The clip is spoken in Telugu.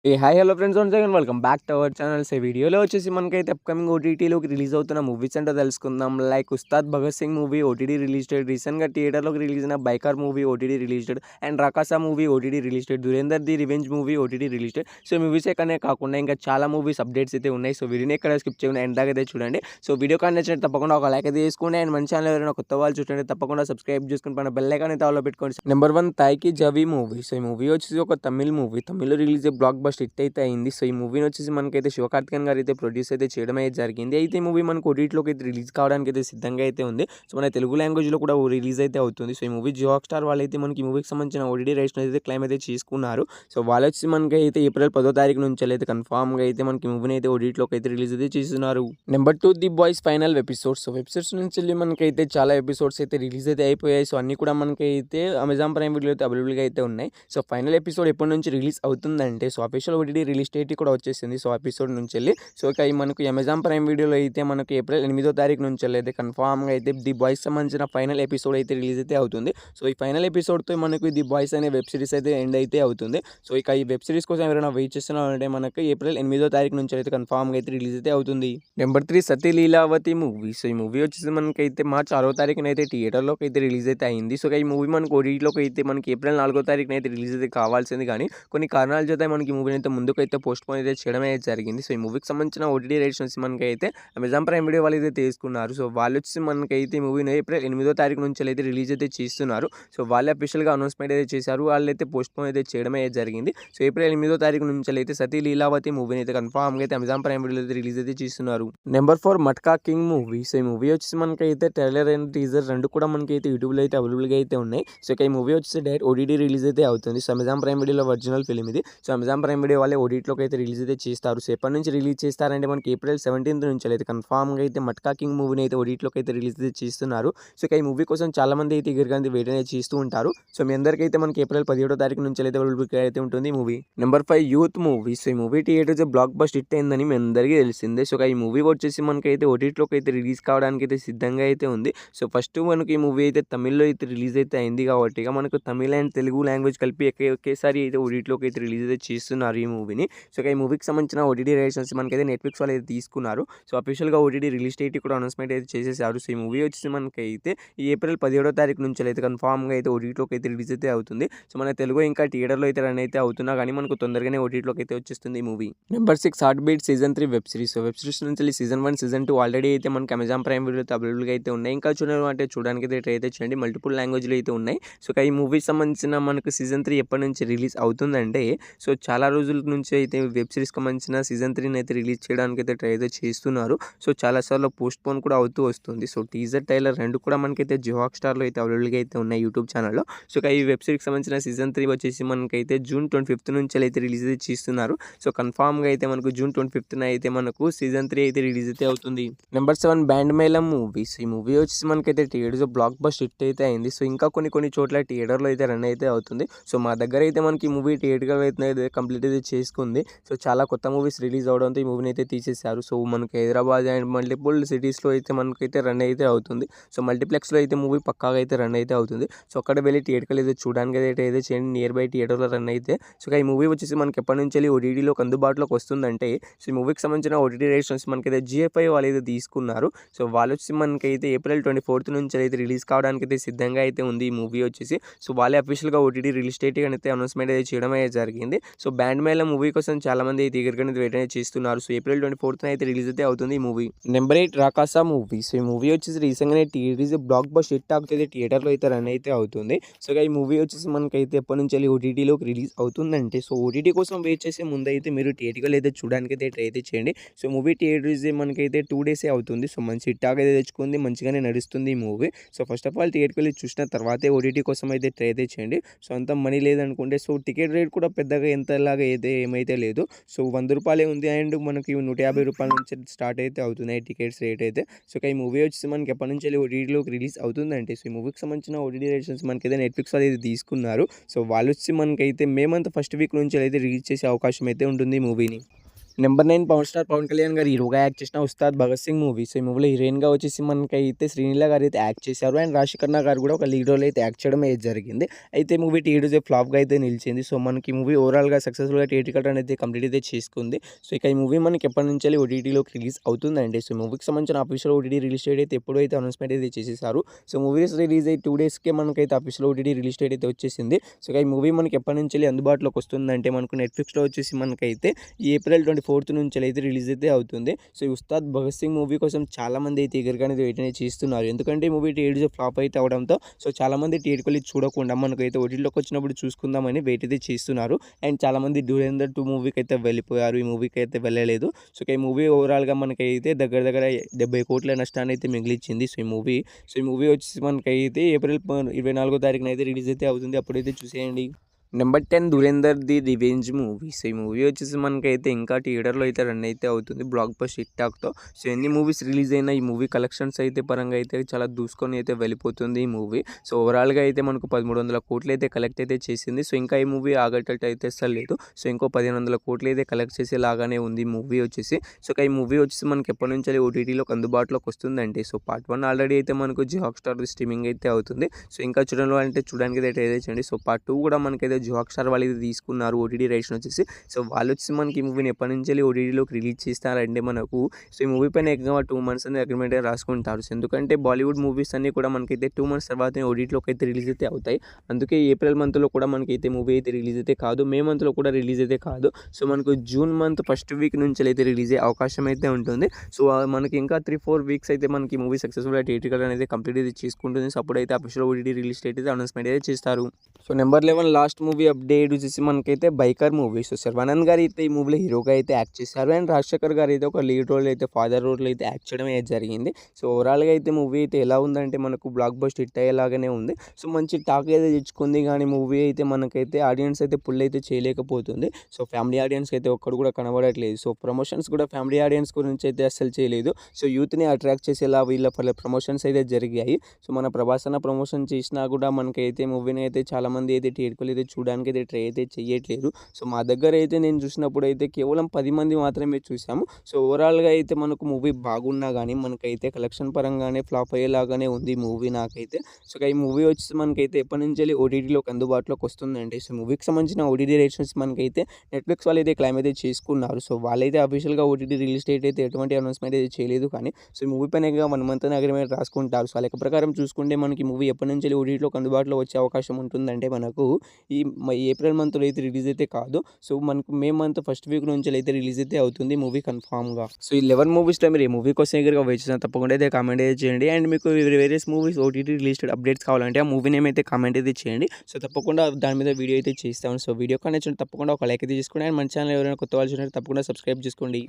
Hi hello friends once again welcome back to our channel. వీడియోలో వచ్చేసి మనకైతే అప్కమింగ్ ఓటీటీలోకి రిలీజ్ అవుతున్న మూవీస్ ఏంటో తెలుసుకుందాం. Like Ustaad Bhagat Singh movie OTT released, రీసెంట్గా థియేటర్లోకి రిలీజ్ అయిన biker movie OTT released, and Rakasa movie OTT released, Dhurandhar the revenge movie OTT released. So movies ఎక్కడనే కాకుండా ఇంకా చాలా మూవీస్ అప్డేట్స్ అయితే ఉన్నాయి. సో వీడియోని ఎక్కడ స్కిప్ చేయకుండా ఎండ్ దాకా అయితే చూడండి. సో వీడియో కానీ నచ్చినట్టు తప్పకుండా ఒక లైక్ అయితే తీసుకోండి. అండ్ మన ఛానల్ ఎవరైనా కొత్త వాళ్ళు చూడండి తప్పకుండా సబ్స్క్రైబ్ చేసుకుని పైన బెల్ ఐకాన్ అయితే ఆల్లో పెట్టుకోండి. నెంబర్ 1 తాయికి జవి మూవీ. సో ఈ మూవీ వచ్చేసి ఒక తమిళ్ మూవీ, తమిళ్లో రిలీజ్ బ్లాక్ బస్టర్ హిట్ అయితే అయింది. సో ఈ మూవీని వచ్చేసి మనకైతే శివకార్తికేయన్ గారు అయితే ప్రొడ్యూస్ అయితే చేయడం అయితే జరిగింది. అయితే ఈ మూవీ మనకు ఓటీటీలోకి అయితే రిలీజ్ కావడానికి అయితే సిద్ధంగా అయితే ఉంది. సో మన తెలుగు లాంగ్వేజ్లో కూడా రిలీజ్ అయితే అవుతుంది. సో ఈ మూవీ జియో హాట్‌స్టార్ వాళ్ళు అయితే మనకి ఈ మూవీకి సంబంధించిన ఓటీటీ రైట్స్ అయితే క్లెయిమ్ అయితే చేసుకున్నారు. సో వాళ్ళు వచ్చి మనకి అయితే ఏప్రిల్ 10వ తారీఖు నుంచి అయితే కన్ఫామ్గా అయితే మనకి మూవీని అయితే ఓటీటీలోకి అయితే రిలీజ్ అయితే చేస్తున్నారు. Number 2 the boys final episodes. So episodes నుంచి వెళ్ళి మనకైతే చాలా ఎపిసోడ్స్ అయితే రిలీజ్ అయితే అయిపోయాయి. సో అన్ని కూడా మనకైతే అమెజాన్ ప్రైమ్ వీడియో అయితే అవైలబుల్గా అయితే ఉన్నాయి. సో ఫైనల్ ఎపిసోడ్ ఎప్పటి నుంచి రిలీజ్ అవుతుందంటే so official OTT release date కూడా వచ్చేసింది. సో ఎపిసోడ్ నుంచి వెళ్ళి సో ఇక మనకు అమెజాన్ ప్రైమ్ వీడియోలో అయితే మనకు ఏప్రిల్ 8వ తారీఖు నుంచి అయితే కన్ఫామ్గా అయితే ది బాయ్స్ సంబంధించిన ఫైనల్ ఎపిసోడ్ అయితే రిలీజ్ అయితే అవుతుంది. సో ఈ ఫైనల్ ఎపిసోడ్తో మనకు ది బాయ్స్ అనే వెబ్ సిరీస్ అయితే ఎండ్ అయితే అవుతుంది. సో ఇక ఈ వెబ్ సిరీస్ కోసం ఎవరైనా వెయిట్ చేస్తున్నారంటే మనకు ఏప్రిల్ 8వ తారీఖు నుంచి అయితే కన్ఫామ్గా అయితే రిలీజ్ అయితే అవుతుంది. నెంబర్ 3 సతీ లీలావతి మూవీ. సో ఈ మూవీ వచ్చేసి మనకైతే మార్చ్ 6వ తారీఖున అయితే థియేటర్లోకి అయితే రిలీజ్ అయితే అయింది. సో ఈ మూవీ మనకు ఓటీటీలోకి అయితే మనకి ఏప్రిల్ 4వ తారీఖున అయితే రిలీజ్ అయితే కావాల్సింది, కానీ కొన్ని కారణాల చేత మనకి మూవీని అయితే ముందుకు అయితే పోస్ట్ పోన్ అయితే చేయడం అయితే జరిగింది. సో ఈ మూవీకి సంబంధించిన ఓటీటీ రైట్స్ వచ్చి మనకైతే అమెజాన్ ప్రైమ్ వీడియో వాళ్ళు అయితే తీసుకున్నారు. సో వాళ్ళు వచ్చి మనకైతే ఈ మూవీని ఏప్రిల్ 8వ తారీఖు నుంచి అయితే రిలీజ్ అయితే చేస్తున్నారు. సో వాళ్ళే అఫీషియల్గా అనౌన్స్మెంట్ అయితే చేశారు. వాళ్ళైతే పోస్ట్ పోన్ అయితే చేయడం అయితే జరిగింది. సో ఏప్రిల్ 8వ తారీఖు నుంచి అయితే సతీ లీలావతి మూవీని అయితే కన్ఫామ్గా అయితే అమెజాన్ ప్రైమ్ వీడియో అయితే రిలీజ్ అయితే చేస్తున్నారు. Number 4 matka king movie. So ఈ మూవీ వచ్చేసి మనకైతే ట్రైలర్ అండ్ టీజర్ రెండు కూడా మనకైతే యూట్యూబ్లో అయితే అవైలబుల్గా అయితే ఉన్నాయి. సో ఈ మూవీ వచ్చేసి డైరెక్ట్ ఓటీటీ రిలీజ్ అయితే అవుతుంది. సో అమెజాన్ ప్రైమ్ వీడియోలో ఒరిజినల్ ఫిల్మ్ ఇది. సో అమెజాన్ ప్రైమ్ వీడియో వాళ్ళే ఓటీటీలోకి అయితే రిలీజ్ అయితే చేస్తారు. సో ఎప్పటి నుంచి రిలీజ్ చేస్తారంటే మనకి ఏప్రిల్ 17th నుంచి అయితే కన్ఫామ్గా అయితే మట్కా కింగ్ మూవీని అయితే ఓటీటీలోకి అయితే రిలీజ్ అయితే చేస్తున్నారు. సో ఈ మూవీ కోసం చాలా మంది అయితే ఈగర్గా వెయిట్ అనేది చేస్తూ ఉంటారు. సో మీ అందరికీ అయితే మనకి ఏప్రిల్ 17వ తారీఖు నుంచి అయితే అవైలబుల్గా అయితే ఉంటుంది ఈ movie. Number 5 youth movie. So ఈ movie theatres blockbuster hit అయిందని మీ అందరికీ తెలిసిందే. సో ఈ మూవీ వచ్చేసి మనకైతే ఓటీటీలోకి అయితే రిలీజ్ కావడానికి అయితే సిద్ధంగా అయితే ఉంది. సో ఫస్ట్ మనకి ఈ మూవీ అయితే తమిళ్లో అయితే రిలీజ్ అయితే అయింది కాబట్టి మనకు తమిళ అండ్ తెలుగు లాంగ్వేజ్ కలిపి ఒకేసారి అయితే ఓటీటీలోకి అయితే రిలీజ్ అయితే చేస్తున్నారు ఈ మూవీని. సో ఈ మూవీకి సంబంధించిన ఓటీటీ రైట్స్ మనకైతే నెట్ఫ్లిక్స్ వాళ్ళు అయితే తీసుకున్నారు. సో అఫీషియల్గా ఓటీటీ రిలీజ్ డేట్ కూడా అనౌన్స్మెంట్ అయితే చేసేసారు. సో ఈ మూవీ వచ్చేసి మనకైతే ఈ ఏప్రిల్ 17వ తారీఖు నుంచి అయితే కన్ఫామ్గా అయితే ఓటీటీలోకి అయితే రిలీజ్ అయితే అవుతుంది. సో మన తెలుగు ఇంకా థియేటర్లో అయితే రన్ అయితే అవుతున్నా కానీ మనకు తొందరగానే ఓటీటీలోకి అయితే వచ్చేస్తుంది ఈ movie. Number 6 heart beat season 3 web series. So web series నుంచి సీజన్ 1 సీజన్ 2 ఆల్రెడీ అయితే మనకి అమెజాన్ ప్రైమ్ వీడియో అయితే అవైలబుల్గా అయితే ఉన్నాయి. ఇంకా చూడాలంటే చూడడానికి అయితే ట్రై అయితే చేయండి. మల్టిపుల్ లాంగ్వేజ్లో అయితే ఉన్నాయి. సో ఈ మూవీకి సంబంధించిన మనకు సీజన్ 3 ఎప్పటి నుంచి రిలీజ్ అవుతుందంటే సో చాలా రోజుల నుంచి అయితే వెబ్ సిరీస్కి సంబంధించిన సీజన్ 3 అయితే రిలీజ్ చేయడానికి అయితే ట్రై అయితే చేస్తున్నారు. సో చాలాసార్లు పోస్ట్ పోన్ కూడా అవుతూ వస్తుంది. సో టీజర్ టైలర్ రెండు కూడా మనకైతే జియో హాట్‌స్టార్లో అయితే అవైలబుల్గా అయితే ఉన్నాయి యూట్యూబ్ ఛానల్లో. సో ఈ వెబ్ సిరీస్కి సంబంధించిన సీజన్ 3 వచ్చేసి మనకైతే జూన్ 25th నుంచి అయితే రిలీజ్ అయితే చేస్తున్నారు. సో కన్ఫామ్గా అయితే మనకు జూన్ 25th అయితే మనకు సీజన్ 3 అయితే రిలీజ్ అయితే అవుతుంది. Number 7 band Melam movies. ఈ మూవీ వచ్చేసి మనకైతే థియేటర్స్ బ్లాక్ బస్టర్ హిట్ అయితే అయింది. సో ఇంకా కొన్ని చోట్ల థియేటర్లో అయితే రన్ అయితే అవుతుంది. సో మా దగ్గర అయితే మనకి ఈ మూవీ థియేటర్లో అయితే కంప్లీట్ అయితే చేసుకుంది. సో చాలా కొత్త మూవీస్ రిలీజ్ అవడంతో ఈ మూవీని అయితే తీసేశారు. సో మనకి హైదరాబాద్ అండ్ మల్టిపుల్ సిటీస్లో అయితే మనకైతే రన్ అయితే అవుతుంది. సో మల్టీప్లెక్స్లో అయితే మూవీ పక్కాగా అయితే రన్ అయితే అవుతుంది. సో అక్కడ వెళ్ళి థియేటర్కి అయితే చూడడానికి అయితే చేయండి. నియర్ బై థియేటర్లో రన్ అయితే. సో ఈ మూవీ వచ్చేసి మనకి ఎప్పటి నుంచి వెళ్ళి ఓటీటీలోకి అందుబాటులోకి వస్తుందంటే సో ఈ మూవీకి సంబంధించిన ఓటీటీ రైట్స్ మనకైతే జిఎఫ్ఐ వాళ్ళు అయితే తీసుకున్నారు. సో వాళ్ళు వచ్చి మనకైతే ఏప్రిల్ 24th నుంచి అయితే రిలీజ్ కావడానికి అయితే సిద్ధంగా అయితే ఉంది ఈ మూవీ వచ్చేసి. సో వాళ్ళే అఫీషియల్గా ఓటీటీ రిలీజ్ డేట్ అయితే అనౌన్స్మెంట్ అయితే చేయడం అయితే జరిగింది. సో బ్యాండ్ మేళం మూవీ కోసం చాలా మంది అయితే ఈగర్గా వెయిట్ అనేది చేస్తున్నారు. సో ఏప్రిల్ 24th అయితే రిలీజ్ అయితే అవుతుంది ఈ movie. Number 8 Rakasa movie. So ఈ మూవీ వచ్చేసి రీసెంట్గానే టీజర్ బ్లాక్ బస్టర్ హిట్ అవుతుంది, థియేటర్లో అయితే రన్ అయితే అవుతుంది. సో ఈ మూవీ వచ్చేసి మనకైతే ఎప్పటి నుంచి వెళ్ళి ఓటీటీలోకి రిలీజ్ అవుతుందంటే సో ఓటీటీ కోసం వెయిట్ చేసే ముందు అయితే మీరు థియేటర్లో అయితే చూడడానికి అయితే ట్రై అయితే చేయండి. సో మూవీ థియేటర్స్ మనకైతే 2 days అవుతుంది. సో మంచి హిట్ అయితే తెచ్చుకుంది, మంచిగానే నడుస్తుంది ఈ movie. So first of all థియేటర్కి వెళ్ళి చూసిన తర్వాతే ఓటీటీ కోసం అయితే ట్రై అయితే చేయండి. సో అంత మనీ లేదనుకుంటే సో టికెట్ రేట్ కూడా పెద్దగా ఎంతలాగా అయితే ఏమైతే లేదు. సో ₹100 ఉంది అండ్ మనకి ₹150 నుంచి స్టార్ట్ అయితే అవుతున్నాయి టికెట్స్ రేట్ అయితే. సో ఈ మూవీ వచ్చేసి మనకి ఎప్పటి నుంచి వెళ్ళి ఓటీటీలోకి రిలీజ్ అవుతుందంటే సో ఈ మూవీకి సంబంధించిన ఓటీటీ రైట్స్ మనకైతే నెట్ఫ్లిక్స్ వాళ్ళు అయితే తీసుకున్నారు. సో వాళ్ళు వచ్చి మనకైతే మే మంత్ ఫస్ట్ వీక్ నుంచి అయితే రిలీజ్ చేసే అవకాశం అయితే ఉంటుంది ఈ మూవీని. Number 9 power star Pawan Kalyan garu హీరోగా యాక్ట్ చేసిన 'ఉస్తాద్ భగత్ సింగ్' మూవీ. సో, ఈ మూవీలో హీరోయిన్‌గా వచ్చేసి మనకైతే శ్రీలీల గారైతే యాక్ట్ చేశారు. అండ్ రాశిఖన్నా గారు కూడా ఒక లీడ్ రోల్ అయితే యాక్ట్ చేయడం అయితే జరిగింది. అయితే మూవీ టీడీజే ఫ్లాప్‌గా అయితే నిలిచింది. సో, మనకి ఈ మూవీ ఓవరాల్‌గా సక్సెస్‌ఫుల్‌గా థియేట్రికల్ రన్ అయితే కంప్లీట్ అయితే చేసుకుంది. సో, ఇక ఈ మూవీ మనకి ఎప్పటినుంచెల్లి ఓటీటీలోకి రిలీజ్ అవుతుందండి. సో, మూవీకి సంబంధించిన అఫీషియల్ ఓటీటీ రిలీజ్ డేట్ అయితే ఎప్పుడైతే అనౌన్స్‌మెంట్ అయితే చేసేసారు. సో, మూవీస్ రిలీజ్ అయ్యి 2 డేస్‌కే మనకైతే అఫీషియల్ ఓటీటీ రిలీజ్ డేట్ అయితే వచ్చేసింది. సో, ఇక ఈ మూవీ మనకి ఎప్పటినుంచెల్లి అందుబాటులోకి వస్తుందంటే మనకు నెట్‌ఫ్లిక్స్‌లో వచ్చేసి మనకైతే ఈ ఏప్రిల్ 24 నుంచెలైతే రిలీజ్ అయితే అవుతుంది. సో, ఈ 'ఉస్తాద్ భగత్ సింగ్' మూవీ కోసం చాలామంది అయితే ఈగర్‌గానే వెయిట్ అనేది చేస్తున్నారు. ఎందుకంటే ఈ మూవీ టీడీజే ఫ్లాప్ అయితే అవడంతో సో, చాలామంది థియేటర్‌కెళ్ళి చూడకుండా మనకైతే ఓటీటీలోకి వచ్చినప్పుడు చూసుకుందామని వెయిట్ అయితే చేస్తున్నారు. అండ్ చాలామంది 'ధురేందర్ 2' మూవీకి అయితే వెళ్ళిపోయారు. ఈ మూవీకి అయితే వెళ్ళలేదు. సో, ఇక ఈ మూవీ ఓవరాల్‌గా మనకైతే దగ్గర దగ్గర 70 కోట్ల నష్టాన్ని అయితే మిగిలిచ్చింది. సో, ఈ మూవీ వచ్చేసి మనకైతే ఏప్రిల్ 24 తారీఖున అయితే రిలీజ్ అయితే అవుతుంది. అప్పుడైతే చూసేయండి. Number 10 Dhurandhar the revenge movie. So, ఈ మూవీ వచ్చేసి మనకైతే ఇంకా థియేటర్‌లో అయితే రన్ అయితే అవుతుంది. బ్లాక్ బస్టర్ హిట్ టాక్‌తో. సో, ఎన్ని మూవీస్ రిలీజ్ అయినా ఈ మూవీ కలెక్షన్స్ అయితే పరంగా అయితే చాలా దూసుకొని అయితే వెళ్ళిపోతుంది ఈ మూవీ. సో, ఓవరాల్‌గా అయితే మనకు 1300 కోట్లు అయితే కలెక్ట్ అయితే చేసింది. సో, ఇంకా ఈ మూవీ ఆగేటట్టు అయితే అస్సలు లేదు. సో, ఇంకో 1500 కోట్లు అయితే కలెక్ట్ చేసేలాగానే ఉంది ఈ మూవీ వచ్చేసి. సో, ఇక ఈ మూవీ వచ్చేసి మనకి ఎప్పటినుంచి ఓటీటీలోకి అందుబాటులోకి వస్తుందండి. సో, పార్ట్ 1 ఆల్రెడీ అయితే మనకు జియో హాట్‌స్టార్ స్ట్రీమింగ్ అయితే అవుతుంది. సో, ఇంకా చూడాలంటే చూడడానికి అయితే ట్రై చేయండి. సో, పార్ట్ 2 కూడా మనకైతే జియో హాట్‌స్టార్ వాళ్ళు ఇది తీసుకున్నారు ఓటీటీ రైట్స్ వచ్చేసి. సో, వాళ్ళు వచ్చేసి మనకి ఈ మూవీని ఎప్పటినుంచెల్లి ఓటీటీలోకి రిలీజ్ చేస్తారంటే మనకు సో, ఈ మూవీ పైన ఏకంగా 2 మంత్స్ అనేది అగ్రిమెంట్ రాసుకుంటారు. సో, ఎందుకంటే బాలీవుడ్ మూవీస్ అన్నీ కూడా మనకైతే 2 మంత్స్ తర్వాతనే ఓటీటీలోకి అయితే రిలీజ్ అయితే అవుతాయి. అందుకే ఏప్రిల్ మంత్‌లో కూడా మనకైతే మూవీ అయితే రిలీజ్ అయితే కాదు. మే మంత్‌లో కూడా రిలీజ్ అయితే కాదు. సో, మనకు జూన్ మంత్ ఫస్ట్ వీక్ నుంచి అయితే రిలీజ్ అయ్యే అవకాశం అయితే ఉంటుంది. సో, మనకి ఇంకా 3-4 వీక్స్ అయితే మనకి మూవీ సక్సెస్‌ఫుల్‌గా థియేట్రికల్ అనేది కంప్లీట్ అయితే చేసుకుంటుంది. సో, అప్పుడైతే అఫీషియల్ ఓటీటీ రిలీజ్ డేట్ అయితే అనౌన్స్‌మెంట్ అయితే చేస్తారు. So, number 11 last movie update వచ్చేసి మనకైతే 'బైకర్' మూవీ. సో, శర్వానంద్ గారు అయితే ఈ మూవీలో హీరోగా అయితే యాక్ట్ చేశారు. అండ్ రాజశేఖర్ గారు అయితే ఒక లీడ్ రోల్ అయితే ఫాదర్ రోల్ అయితే యాక్ట్ చేయడం అయితే జరిగింది. సో, ఓవరాల్‌గా అయితే మూవీ అయితే ఎలా ఉందంటే మనకు బ్లాక్ బస్టర్ హిట్ అయ్యేలాగానే ఉంది. సో, మంచి టాక్ అయితే తెచ్చుకుంది కానీ మూవీ అయితే మనకైతే ఆడియన్స్ అయితే పుల్ అయితే చేయలేకపోతుంది. సో, ఫ్యామిలీ ఆడియన్స్‌కి అయితే ఒక్కడు కూడా కనబడట్లేదు. సో, ప్రమోషన్స్ కూడా ఫ్యామిలీ ఆడియన్స్ గురించి అయితే అస్సలు చేయలేదు. సో, యూత్‌ని అట్రాక్ట్ చేసేలా వీళ్ళ ప్రమోషన్స్ అయితే జరిగాయి. సో, మన ప్రభాస్ అన్న ప్రమోషన్ చేసినా కూడా మనకైతే మూవీని అయితే చాలామంది అయితే థియేటర్‌లో అయితే చూడడానికి అయితే ట్రై అయితే చేయట్లేదు. సో, మా దగ్గర అయితే నేను చూసినప్పుడు అయితే కేవలం 10 మంది మాత్రమే చూసాము. సో, ఓవరాల్‌గా అయితే మనకు మూవీ బాగున్నా కానీ మనకైతే కలెక్షన్ పరంగానే ఫ్లాప్ అయ్యేలాగానే ఉంది మూవీ నాకైతే. సో, ఈ మూవీ వచ్చేసి మనకైతే ఎప్పటినుంచెల్లి ఓటీటీలోకి అందుబాటులోకి వస్తుందండి. సో, మూవీకి సంబంధించిన ఓటీటీ రైట్స్ వచ్చి మనకైతే నెట్‌ఫ్లిక్స్ వాళ్ళు అయితే క్లెయిమ్ అయితే చేసుకున్నారు. సో, వాళ్ళైతే అఫీషియల్‌గా ఓటీటీ రిలీజ్ డేట్ అయితే ఎటువంటి అనౌన్స్‌మెంట్ అయితే చేయలేదు కానీ సో, ఈ మూవీ పైన 1 మంత్ అగ్రిమెంట్ రాసుకుంటారు. సో, ఆ లెక్క ప్రకారం చూసుకుంటే మనకి మూవీ ఎప్పటినుంచెల్లి ఓటీటీలోకి అందుబాటులో వచ్చే అవకాశం ఉంటుందంటే మనకు ఈ ఏప్రిల్ మంత్‌లో అయితే రిలీజ్ అయితే కాదు. సో, మనకు మే మంత్ ఫస్ట్ వీక్ నుంచెలైతే రిలీజ్ అయితే అవుతుంది మూవీ కన్ఫర్మ్‌గా. సో, ఈ 11 మూవీస్‌లో మీరు ఏ మూవీ కోసం ఎగరగా వెయిట్ చేసినా తప్పకుండా అయితే కామెంట్ అయితే చేయండి. అండ్ మీకు various movies OTT released updates కావాలంటే ఆ మూవీ నేమ్ అయితే కామెంట్ అయితే చేయండి. సో, తప్పకుండా దాని మీద వీడియో అయితే చేస్తాను. సో, వీడియో కానీ నచ్చితే తప్పకుండా ఒక లైక్ అయితే చేసుకోండి. అండ్ మన ఛానల్ ఎవరైనా కొత్త వాళ్ళు చూసినట్లయితే తప్పకుండా సబ్స్క్రైబ్ చేసుకోండి.